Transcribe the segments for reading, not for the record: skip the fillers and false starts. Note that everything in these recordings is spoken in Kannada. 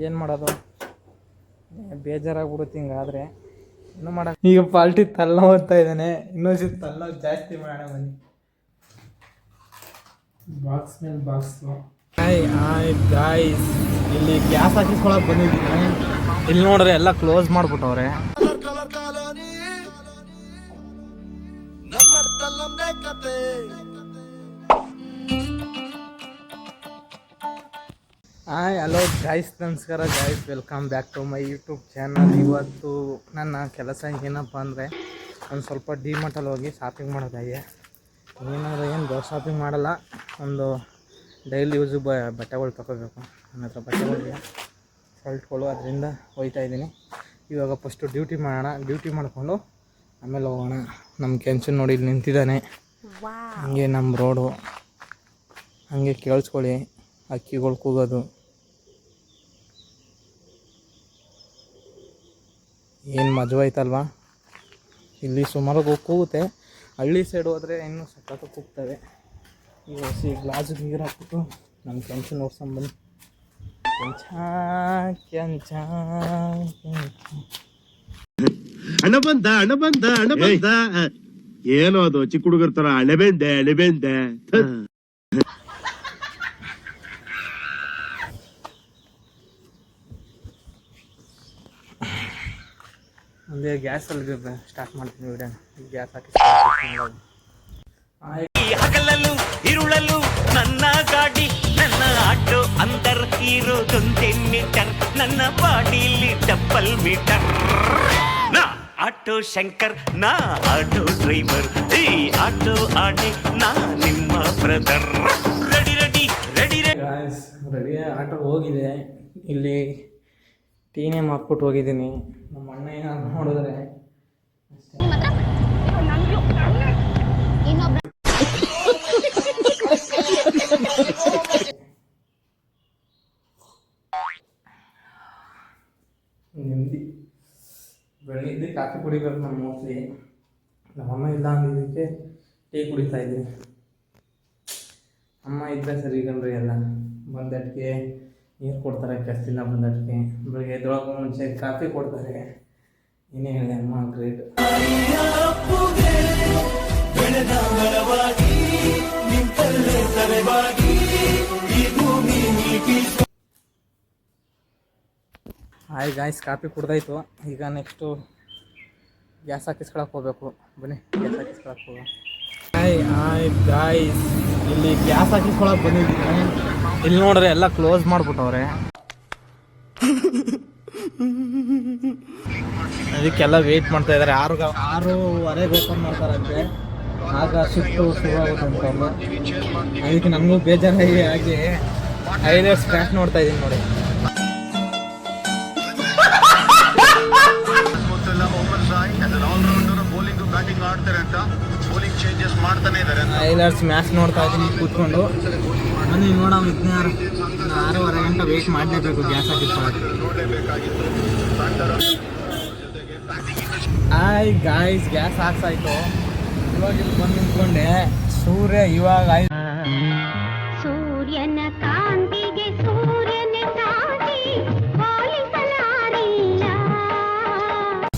ಏನು ಮಾಡೋದು, ಬೇಜಾರಾಗ್ಬಿಡುತ್ತೆ ಹಿಂಗಾದರೆ. ಇನ್ನೂ ಮಾಡೋದು. ಈಗ ಪಾಲ್ಟಿ ತಲ್ಲ ಓದ್ತಾ ಇದ್ದಾನೆ, ಇನ್ನೊಂದು ತಲ್ಲ ಜಾಸ್ತಿ ಮಾಡೋಣ ಬನ್ನಿ. ಬಾಕ್ಸ್ ಮೇಲೆ ಬಾಕ್ಸು. ಗಾಯ್ಸ್, ಇಲ್ಲಿ ಗ್ಯಾಸ್ ಹಾಕಿಸ್ಕೊಳಕ್ಕೆ ಬಂದಿದ್ದೀನಿ. ಇಲ್ಲಿ ನೋಡ್ರೆ ಎಲ್ಲ ಕ್ಲೋಸ್ ಮಾಡಿಬಿಟ್ಟವ್ರೆ. ಹಲೋ ಗಾಯ್ಸ್, ನಮಸ್ಕಾರ guys, welcome back to my YouTube channel. ಇವತ್ತು ನನ್ನ ಕೆಲಸ ಏನಪ್ಪ ಅಂದರೆ ಒಂದು ಸ್ವಲ್ಪ ಡಿಮಾರ್ಟಲ್ಲಿ ಹೋಗಿ ಶಾಪಿಂಗ್ ಮಾಡೋದಾಗಿದೆ. ಏನು ದೊಡ್ಡ ಶಾಪಿಂಗ್ ಮಾಡಲ್ಲ, ಒಂದು ಡೈಲಿ ಯೂಸು ಬಟ್ಟೆಗಳು ತೊಗೋಬೇಕು. ನನ್ನ ಹತ್ರ ಬಟ್ಟೆಗಳಿಗೆ ಶರ್ಟ್ಗಳು, ಅದರಿಂದ ಹೋಗ್ತಾ ಇದ್ದೀನಿ. ಇವಾಗ ಫಸ್ಟು ಡ್ಯೂಟಿ ಮಾಡೋಣ, ಡ್ಯೂಟಿ ಮಾಡಿಕೊಂಡು ಆಮೇಲೆ ಹೋಗೋಣ. ನಮ್ಮ ಕೆಂಚನ್ ನೋಡಿ ಇಲ್ಲಿ ನಿಂತಿದ್ದಾನೆ. ಹಂಗೆ ನಮ್ಮ ರೋಡು ಹಂಗೆ ಕೇಳಿಸ್ಕೊಳ್ಳಿ, ಅಕ್ಕಿಗಳು ಕೂಗೋದು. ಏನು ಮಜಾ ಆಯ್ತಲ್ವಾ. ಇಲ್ಲಿ ಸುಮಾರು ಕೂಗುತ್ತೆ. ಹಳ್ಳಿ ಸೈಡ್ ಹೋದರೆ ಇನ್ನೂ ಸಖತ್ತು ಕೂಗ್ತವೆ. ಈಗ ಹೊಸಿ ಗ್ಲಾಸ್ ನೀರು ಹಾಕ್ಬಿಟ್ಟು ನಮ್ಮ ಕೆಂಚ ನೋಡ್ಸಂಬನ್ನಿ. ಕೆಂಚ ಹಣ ಬಂದ ಏನೋ ಅದು ಚಿಕ್ಕ ಹುಡುಗರ ತರ ಅಣೆಬೆಂದೆ ಮುಂದೆ ಗ್ಯಾಸಲ್ಲಿ ಸ್ಟಾರ್ಟ್ ಮಾಡ್ತೀನಿ ವಿಡಿಯೋನ. ಗ್ಯಾಸ್ ಹಾಕಿ ಹಗಲಲ್ಲೂ ಇರುಳಲು ನನ್ನ ಗಾಡಿ, ನನ್ನ ಆಟೋ ಅಂದರ್ ಇರೋದೊಂದೇ ಮೀಟರ್, ನನ್ನ ಬಾಡಿಲಿ ಡಬ್ಬಲ್ ಮೀಟರ್. ನಾ ಆಟೋ ಶಂಕರ್, ನಾ ಆಟೋ ಡ್ರೈವರ್, ಈ ಆಟೋ ಆಣೆ ನಾ ನಿಮ್ಮ brother. Ready ready ready ready auto ಹೋಗಿದೆ. ಇಲ್ಲಿ ಟೀನೇ ಮಾಡ್ಬಿಟ್ಟು ಹೋಗಿದ್ದೀನಿ. ನಮ್ಮ ಅಣ್ಣ ಏನಾದ್ರು ನೋಡಿದ್ರೆ ನೆಮ್ಮದಿ. ಬೆಳಗ್ಗೆ ಕಾಫಿ ಕುಡಿಬೇಕು ನಾನು ಮೋಸ್ಟ್ಲಿ. ನಮ್ಮಮ್ಮ ಇಲ್ಲ ಅಂದಿದ್ದಕ್ಕೆ ಟೀ ಕುಡಿತಾ ಇದ್ದೀನಿ. ಅಮ್ಮ ಇದ್ದರೆ ಸರಿ ಕಣ್ರಿ. ಎಲ್ಲ ಬಂದಟ್ಟಿಗೆ ನೀರು ಕೊಡ್ತಾರೆ, ಕೆಸ್ತಿಲ್ಲ ಬಂದಟ್ಟಿಗೆ. ಬೆಳಗ್ಗೆ ಎದ್ದೊಳಗೆ ಮುಂಚೆ ಕಾಫಿ ಕೊಡ್ತಾರೆ. ಏನೇ ಹೇಳಿ ಅಮ್ಮ ಗ್ರೇಟ್. ಹಾಯ್ ಗಾಯ್ಸ್, ಕಾಫಿ ಕುಡ್ದಾಯ್ತು. ಈಗ ನೆಕ್ಸ್ಟು ಗ್ಯಾಸ್ ಹಾಕಿಸ್ಕೊಳಕ್ಕೆ ಹೋಗ್ಬೇಕು. ಬನ್ನಿ ಗ್ಯಾಸ್ ಹಾಕಿಸ್ಕೊಳಕ್ಕೆ ಹೋಗೋಣ. ಹಾಯ್ ಗಾಯ್ಸ್, ಇಲ್ಲಿ ಗ್ಯಾಸ್ ಹಾಕಿಸ್ಕೊಳಕ್ಕೆ ಬಂದಿದ್ದೀನಿ. ಇಲ್ಲಿ ನೋಡ್ರೆ ಎಲ್ಲ ಕ್ಲೋಸ್ ಮಾಡಿಬಿಟ್ಟವ್ರೆ. ಅದಕ್ಕೆಲ್ಲ ವೆಯ್ಟ್ ಮಾಡ್ತಾ ಇದ್ದಾರೆ. 6:30 ಓಪನ್ ಮಾಡ್ತಾರಂತೆ, ಆಗ ಶಿಫ್ಟು ಶುರುವಾಗುತ್ತೆ ಅಂತ. ಅದಕ್ಕೆ ನನಗೂ ಬೇಜಾರಾಗಿ ಆಗಿ ಹೈಲೈಟ್ಸ್ ಕ್ರ್ಯಾಶ್ ನೋಡ್ತಾ ಇದ್ದೀನಿ ನೋಡಿ. ಹೈಲೈಟ್ಸ್ ಮ್ಯಾಚ್ ನೋಡ್ತಾ ಇದ್ದೀನಿ ಕೂತ್ಕೊಂಡು. ಬನ್ನಿ ನೋಡೋಣ. 6:30 ಗಂಟೆ ವೆಯ್ಟ್ ಮಾಡಲೇಬೇಕು ಗ್ಯಾಸ್ ಹಾಕಿಸ್ಕೊಳ್ಳೋಕ್ಕೆ. ಹಾಯ್ ಗಾಯ್ಸ್, ಗ್ಯಾಸ್ ಹಾಕ್ಸಾಯ್ತು. ಇವಾಗ ಇಲ್ಲಿ ಬಂದು ನಿಂತ್ಕೊಂಡೆ. ಸೂರ್ಯ ಇವಾಗ ಸೂರ್ಯನ ಕಾಂತಿಗೆ ಸೂರ್ಯನ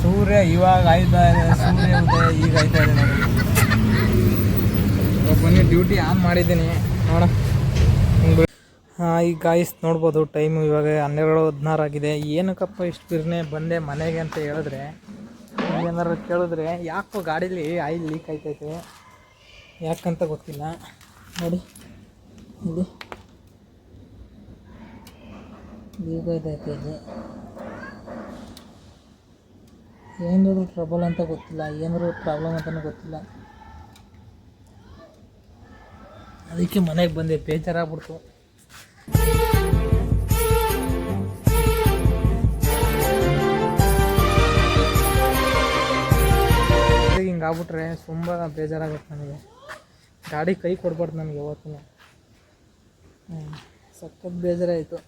ಸೂರ್ಯ ಇವಾಗ ಆಯ್ತಾ ಇದೆ. ಸೂರ್ಯ ಉದಯ ಈಗ ಆಯ್ತಾ ಇದೆ ನೋಡಿ. ಬನ್ನಿ ಡ್ಯೂಟಿ ಆನ್ ಮಾಡಿದ್ದೀನಿ ನೋಡ. ಈಗ ಗಾಯ್ಸ್ ನೋಡ್ಬೋದು ಟೈಮು ಇವಾಗ 12:16 ಆಗಿದೆ. ಏನಕ್ಕಪ್ಪ ಇಷ್ಟು ಬಿರ್ನೆ ಬಂದೆ ಮನೆಗೆ ಅಂತ ಹೇಳಿದ್ರೆ, ಏನಾರು ಕೇಳಿದ್ರೆ ಯಾಕೋ ಗಾಡೀಲಿ ಆಯಿಲ್ ಲೀಕ್ ಆಯ್ತೈತೆ, ಯಾಕಂತ ಗೊತ್ತಿಲ್ಲ. ನೋಡಿ ಇಲ್ಲಿ ಲೀಕ್ ಆಯ್ತೈತೆ. ಇಲ್ಲಿ ಏನಾದ್ರು ಟ್ರಬಲ್ ಅಂತ ಗೊತ್ತಿಲ್ಲ, ಏನಾದ್ರು ಪ್ರಾಬ್ಲಮ್ ಅಂತಲೂ ಗೊತ್ತಿಲ್ಲ. ಅದಕ್ಕೆ ಮನೆಗೆ ಬಂದೆ, ಬೇಜಾರಾಗ್ಬಿಡ್ತು. ಹಿಂಗಾಗ್ಬಿಟ್ರೆ ತುಂಬ ಬೇಜಾರಾಗುತ್ತೆ ನನಗೆ. ಗಾಡಿ ಕೈ ಕೊಡ್ಬಾರ್ದು ನನಗೆ ಯಾವತ್ತೂ. ಸಖತ್ ಬೇಜಾರಾಯಿತು.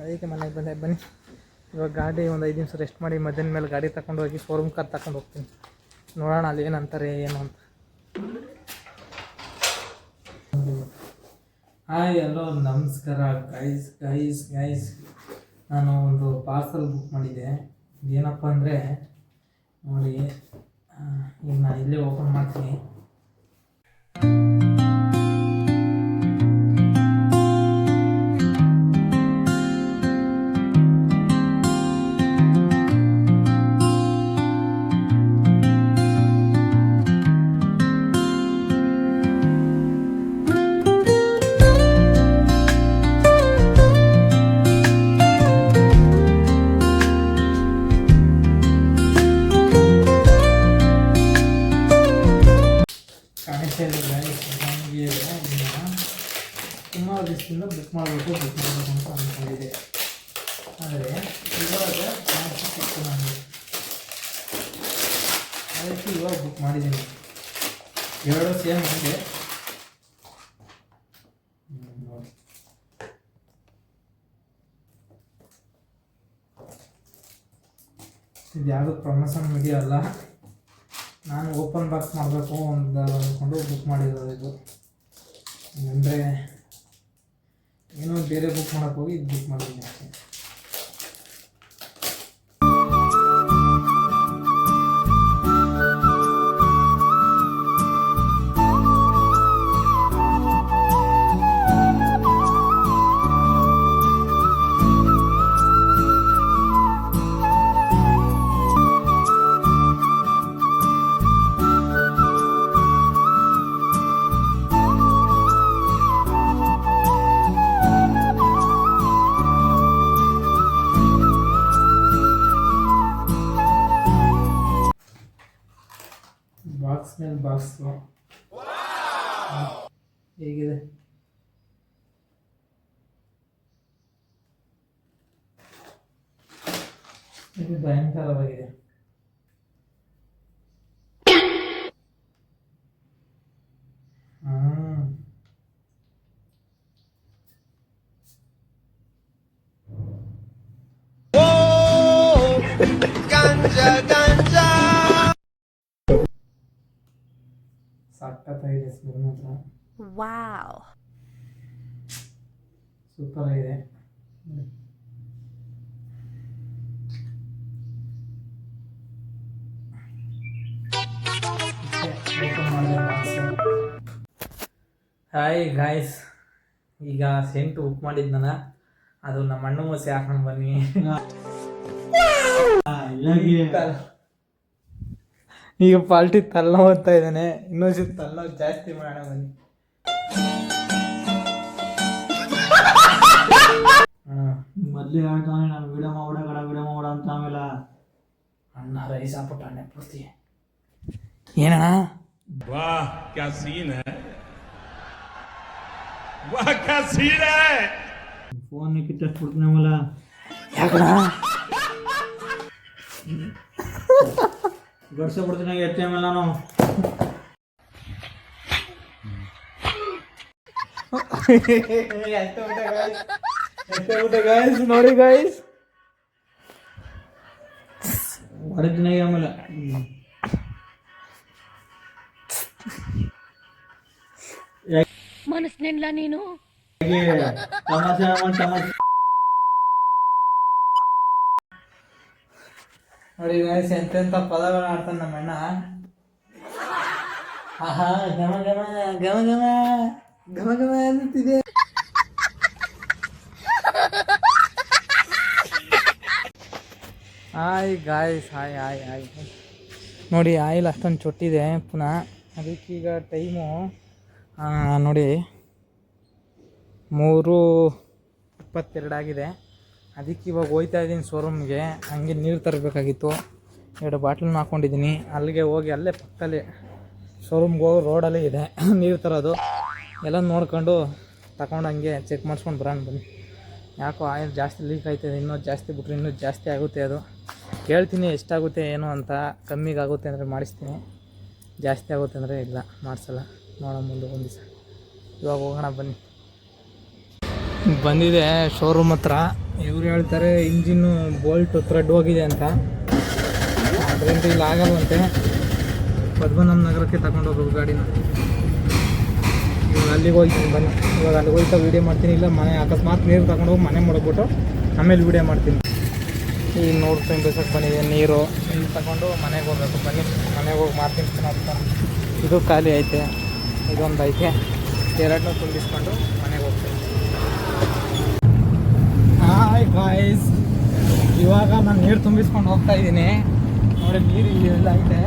ಅದಕ್ಕೆ ಮನೆಗೆ ಬಂದೆ. ಬನ್ನಿ ಇವಾಗ ಗಾಡಿ ಒಂದು 5 ನಿಮಿಷ ರೆಸ್ಟ್ ಮಾಡಿ ಮಧ್ಯಾಹ್ನ ಮೇಲೆ ಗಾಡಿ ತಗೊಂಡು ಹೋಗಿ ಶೋರೂಮ್ ಕಾರ್ ತಗೊಂಡು ಹೋಗ್ತೀನಿ. ನೋಡೋಣ ಅಲ್ಲಿ ಏನಂತಾರೆ ಏನು ಅಂತ. ಹಾಯ್ ಹಲೋ ನಮಸ್ಕಾರ ಗೈಸ್. ನಾನು ಒಂದು ಪಾರ್ಸಲ್ ಬುಕ್ ಮಾಡಿದ್ದೆ. ಏನಪ್ಪ ಅಂದರೆ ನೋಡಿ, ಈಗ ನಾನು ಇಲ್ಲೇ ಓಪನ್ ಮಾಡ್ತೀನಿ. ನನಗೆ ಸುಮಾರು ದಿವಸದಿಂದ ಬುಕ್ ಮಾಡಬೇಕು ಅಂತ ಅಂದ್ಕೊಂಡಿದ್ದೆ. ಆದರೆ ಇವಾಗ ಸಿಕ್ತು ನನಗೆ, ಅದಕ್ಕೆ ಇವಾಗ ಬುಕ್ ಮಾಡಿದ್ದೀನಿ. ಎರಡು ಸೇಮ್ ಇದೆ. ನೋಡಿ, ಇದು ಯಾವುದೋ ಪ್ರಮೋಷನ್ ವಿಡಿಯೋ ಅಲ್ಲ, ನಾನು ಓಪನ್ ಬಾಕ್ಸ್ ಮಾಡಬೇಕು ಅಂತ ಅಂದ್ಕೊಂಡು ಬುಕ್ ಮಾಡಿರೋದು. ಇದು ಅಂದರೆ ಏನೋ ಬೇರೆ ಬುಕ್ ಮಾಡೋಕ್ಕೆ ಹೋಗಿ ಇದು ಬುಕ್ ಮಾಡಿದ್ದೀನಿ ಅಷ್ಟೇ. ಬಾಕ್ಸ್ ಮೇಲೆ ಬಾಕ್ಸು ಹೇಗಿದೆ, ಇದು ಭಯಂಕರವಾಗಿದೆ. ಸಖತ್ತಾಗಿದೆ ಸ್ಮೆಲ್ ಮಾತ್ರ. ವಾವ್, ಸೂಪರ್ ಆಗಿದೆ. ಹಾಯ್ ಗಾಯ್ಸ್, ಈಗ ಸೆಂಟು ಬುಕ್ ಮಾಡಿದ್ನಲ್ಲ, ಅದು ನಮ್ಮ ಅಣ್ಣ ಮಸಿ ಹಾಕೊಂಡು ಬನ್ನಿ. ಈಗ ಪಾಲ್ಟಿ ತಲೆನೋವು ಓದ್ತಾ ಇದ್ದಾನೆ, ಇನ್ನೊಂದು ತಲೆನೋವು ಜಾಸ್ತಿ ಮಾಡೋಣ ಬನ್ನಿ. ಮೊದಲೇ ಹೇಳ್ತಾನೆ ನಾನು ವಿಡಿಯೋ ಮಾಡ ಅಂತ. ಆಮೇಲೆ ಅಣ್ಣ ರೈಸ್ ಹಾಕ್ಬಿಟ್ಟು ಅಣ್ಣ ಪೂರ್ತಿ ಏನಣ್ಣ वाह क्या सीन है, वाह क्या सीन है. ಫೋನ್ ಕಿಟ್ಟಿಸ್ಬಿಡ್ತೀನಿ ಆಮೇಲೆ. ಯಾಕಣ್ಣ ಗಡ್ಸಬಿಡ್ತೀನಿ ಎತ್ತೆ ಆಮೇಲೆ ನಾನು. ನೋಡಿ ಗಾಯ್ಸ್, ಹೊಡಿತೀನಿ ಆಮೇಲೆ. ಮನಸ್ಸಿನಿಂದ ನೀನು ತಮಾಷೆ ನೋಡಿ ಗಾಯ್ಸ್, ಎಂತೆಂಥ ಪದಗಳು ಆಡ್ತಾನೆ ನಮ್ಮ ಅಣ್ಣ. ಆಹಾ, ಘಮ ಘಮ ಘಮ ಘಮ ಘಮ ಘಮ ಅಂತಿದೆ. Hi guys, hi hi hi. ನೋಡಿ ಆಯಿಲ್ ಅಷ್ಟೊಂದು ಚೊಟ್ಟಿದೆ ಪುನಃ. ಅದಕ್ಕೀಗ ಟೈಮು ನೋಡಿ 3:22 ಆಗಿದೆ. ಅದಕ್ಕೆ ಇವಾಗ ಹೋಗ್ತಾ ಇದ್ದೀನಿ ಶೋರೂಮ್ಗೆ. ಹಂಗೆ ನೀರು ತರಬೇಕಾಗಿತ್ತು, 2 ಬಾಟ್ಲನ್ನ ಹಾಕ್ಕೊಂಡಿದ್ದೀನಿ. ಅಲ್ಲಿಗೆ ಹೋಗಿ ಅಲ್ಲೇ ಪಕ್ಕದಲ್ಲಿ ಶೋರೂಮ್ಗೆ ಹೋಗಿ ರೋಡಲ್ಲೇ ಇದೆ ನೀರು ತರೋದು. ಎಲ್ಲ ನೋಡ್ಕೊಂಡು ತಗೊಂಡು ಹಂಗೆ ಚೆಕ್ ಮಾಡಿಸ್ಕೊಂಡು ಬರೋಣ ಬನ್ನಿ. ಯಾಕೋ ಆಯಿಲ್ ಜಾಸ್ತಿ ಲೀಕ್ ಆಯ್ತದೆ, ಇನ್ನೂ ಜಾಸ್ತಿ ಬಿಟ್ರೆ ಇನ್ನೂ ಜಾಸ್ತಿ ಆಗುತ್ತೆ. ಅದು ಕೇಳ್ತೀನಿ ಎಷ್ಟಾಗುತ್ತೆ ಏನು ಅಂತ. ಕಮ್ಮಿಗಾಗುತ್ತೆ ಅಂದರೆ ಮಾಡಿಸ್ತೀನಿ, ಜಾಸ್ತಿ ಆಗುತ್ತೆ ಅಂದರೆ ಇಲ್ಲ ಮಾಡಿಸಲ್ಲ. ನೋಡೋಣ ಮುಂದೆ ಒಂದು ದಿವಸ. ಇವಾಗ ಹೋಗೋಣ ಬನ್ನಿ. ಬಂದಿದೆ ಶೋರೂಮ್ ಹತ್ರ. ಇವ್ರು ಹೇಳ್ತಾರೆ ಇಂಜಿನ್ನು ಬೋಲ್ಟು ಥ್ರೆಡ್ ಹೋಗಿದೆ ಅಂತ, ಅದರಿಂದ ಇಲ್ಲಿ ಆಗಲ್ವಂತೆ. ಪದ್ಮನಾಭ ನಗರಕ್ಕೆ ತಗೊಂಡು ಹೋಗ್ಬೇಕು ಗಾಡಿನ. ಇವಾಗ ಅಲ್ಲಿಗೆ ಹೋಗ್ತೀನಿ ಬನ್ನಿ. ಇವಾಗ ಅಲ್ಲಿಗೆ ಹೋಗ್ತಾ ವೀಡಿಯೋ ಮಾಡ್ತೀನಿ. ಇಲ್ಲ ಮನೆ ಅಕಸ್ಮಾತ್ ನೀರು ತಗೊಂಡು ಹೋಗಿ ಮನೆ ಮಡಗ್ಬಿಟ್ಟು ಆಮೇಲೆ ವಿಡಿಯೋ ಮಾಡ್ತೀನಿ. ಈ 100 ರೂಪಾಯಿ ಬೇಸಕ್ಕೆ ಬಂದಿದೆ ನೀರು ತಗೊಂಡು ಮನೆಗೆ ಹೋಗ್ಬೇಕು. ಬನ್ನಿ ಮನೆಗೆ ಹೋಗಿ ಮಾಡ್ತೀನಿ ಅಂತ. ಇದು ಖಾಲಿ ಐತೆ, ಇದೊಂದು ಐತೆ, ಎರಡನ್ನೂ ತುಂಬಿಸ್ಕೊಂಡು ಮನೆಗೆ ಹೋಗ್ತೀನಿ. ಹಾಯ್ ಗಾಯ್ಸ್, ಇವಾಗ ನಾನು ನೀರು ತುಂಬಿಸ್ಕೊಂಡು ಹೋಗ್ತಾ ಇದ್ದೀನಿ ನೋಡಿ. ನೀರು ಇಲ್ಲ ಐತೆ.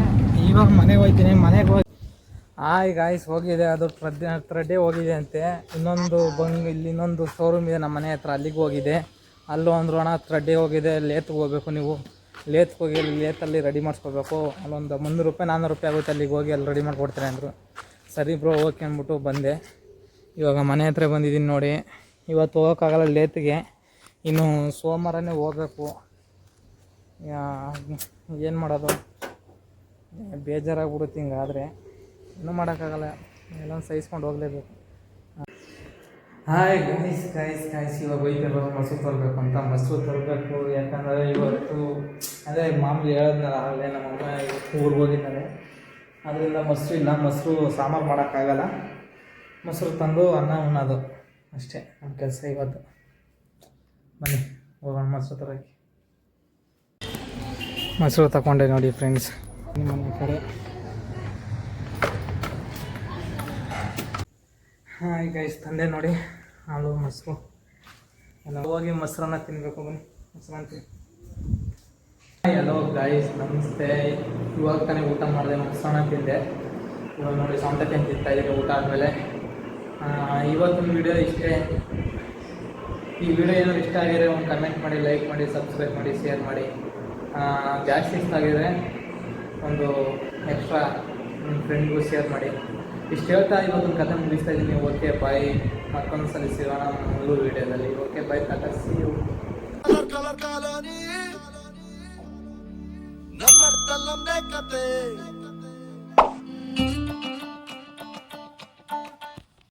ಇವಾಗ ಮನೆಗೆ ಹೋಗ್ತೀನಿ. ಮನೆಗೆ ಹೋಗಿ ಹಾಯ್ ಗಾಯ್ಸ್, ಹೋಗಿದೆ ಅದು ಥ್ರೆಡ್ಡೇ ಹೋಗಿದೆ ಅಂತೆ. ಇಲ್ಲಿ ಇನ್ನೊಂದು ಶೋರೂಮ್ ಇದೆ ನಮ್ಮ ಮನೆ ಹತ್ರ, ಅಲ್ಲಿಗೆ ಹೋಗಿದೆ. ಅಲ್ಲೂ ಅಂದರು ಅಣ್ಣ ಥ್ರೆಡ್ಡೇ ಹೋಗಿದೆ, ಲೇತ್ಗೆ ಹೋಗಬೇಕು ನೀವು, ಲೇತ್ಗೆ ಹೋಗಿ ಲೇತಲ್ಲಿ ರೆಡಿ ಮಾಡಿಸ್ಕೋಬೇಕು, ಅಲ್ಲೊಂದು 300 ರೂಪಾಯಿ 400 ರೂಪಾಯಿ ಆಗುತ್ತೆ, ಅಲ್ಲಿಗೆ ಹೋಗಿ ಅಲ್ಲಿ ರೆಡಿ ಮಾಡಿಕೊಡ್ತಾರೆ ಅಂದರು. ಸರಿ ಬ್ರೋ ಓಕೆ ಅಂದ್ಬಿಟ್ಟು ಬಂದೆ. ಇವಾಗ ಮನೆ ಹತ್ರ ಬಂದಿದ್ದೀನಿ ನೋಡಿ. ಇವತ್ತು ಹೋಗೋಕ್ಕಾಗಲ್ಲ ಲೇತ್ಗೆ, ಇನ್ನು ಸೋಮವಾರನೇ ಹೋಗಬೇಕು. ಏನು ಮಾಡೋದು, ಬೇಜಾರಾಗ್ಬಿಡುತ್ತೆ ಹಿಂಗಾದರೆ. ಇನ್ನೂ ಮಾಡೋಕ್ಕಾಗಲ್ಲ, ಎಲ್ಲ ಸಹಿಸ್ಕೊಂಡು ಹೋಗಲೇಬೇಕು. ಹಾಯ್ ಗಾಯ್ಸ್ ಇವಾಗ ಹೋಯ್ತಿರೋ ಮೊಸರು ತರಬೇಕು ಅಂತ. ಮೊಸರು ತರಬೇಕು ಯಾಕಂದರೆ ಇವತ್ತು ಅದೇ ಮಾಮೂಲಿ ಹೇಳಿದ್ನಲ್ಲ ಆಗಲೇ, ನಮ್ಮಮ್ಮ ಇವತ್ತು ಊರಿಗೆ ಹೋಗಿದ್ದಾರೆ. ಅದರಿಂದ ಮೊಸರು ಇಲ್ಲ, ಮೊಸರು ಸಾಂಬಾರು ಮಾಡೋಕ್ಕಾಗಲ್ಲ. ಮೊಸರು ತಂದು ಅನ್ನ ಉಣ್ಣೋದು ಅಷ್ಟೇ ನಮ್ಮ ಕೆಲಸ ಇವತ್ತು. ಬನ್ನಿ ಹೋಗೋಣ ಮೊಸರು ತರೋಕ್ಕೆ. ಮೊಸರು ತಗೊಂಡೆ ನೋಡಿ ಫ್ರೆಂಡ್ಸ್, ನಿಮ್ಮ ಮನೆ ಕಡೆ. ಹಾಯ್ ಗೈಸ್, ತಂದೆ ನೋಡಿ ಹಾಲು ಮೊಸರು ಎಲ್ಲ. ಹೋಗಿ ಮೊಸರನ್ನ ತಿನ್ನಬೇಕು, ಬನ್ನಿ ಮೊಸರನ್ನ ತಿನ್ನಿ. ಹಲೋ ಗೈಸ್, ನಮಸ್ತೆ. ಇವಾಗ ತಾನೇ ಊಟ ಮಾಡಿದೆ, ಮೊಸರನ್ನ ತಿಂದೆ. ಇವಾಗ ನೋಡಿ ಸೌಂದಕ್ಕೆ ತಿಂತಾಯಿದ್ದೀನಿ ಊಟ ಆದಮೇಲೆ. ಇವತ್ತಿನ ವಿಡಿಯೋ ಇಷ್ಟೇ. ಈ ವಿಡಿಯೋ ಏನಾದ್ರು ಇಷ್ಟ ಆಗಿದ್ರೆ ಒಂದು ಕಮೆಂಟ್ ಮಾಡಿ, ಲೈಕ್ ಮಾಡಿ, ಸಬ್ಸ್ಕ್ರೈಬ್ ಮಾಡಿ, ಶೇರ್ ಮಾಡಿ. ಜಾಸ್ತಿ ಇಷ್ಟ ಆಗಿದ್ರೆ ಒಂದು ಎಕ್ಸ್ಟ್ರಾ ನಿಮ್ಮ ಫ್ರೆಂಡ್ಗೂ ಶೇರ್ ಮಾಡಿ. ಇಷ್ಟು ಹೇಳ್ತಾ ಇವತ್ತೊಂದು ಕಥೆ ಮುಗಿಸ್ತಾ ಇದ್ದೀನಿ. ಓಕೆ ಬಾಯ್, ಮತ್ತೊಂದು ಸಲ ಸಿಗೋಣ ಮುಳ್ಳು ವೀಡಿಯೋದಲ್ಲಿ. Okay bye, tata, see you. ನಮ್ಮರ್ಥಲ್ಲೊಂದೇ ಕತೆ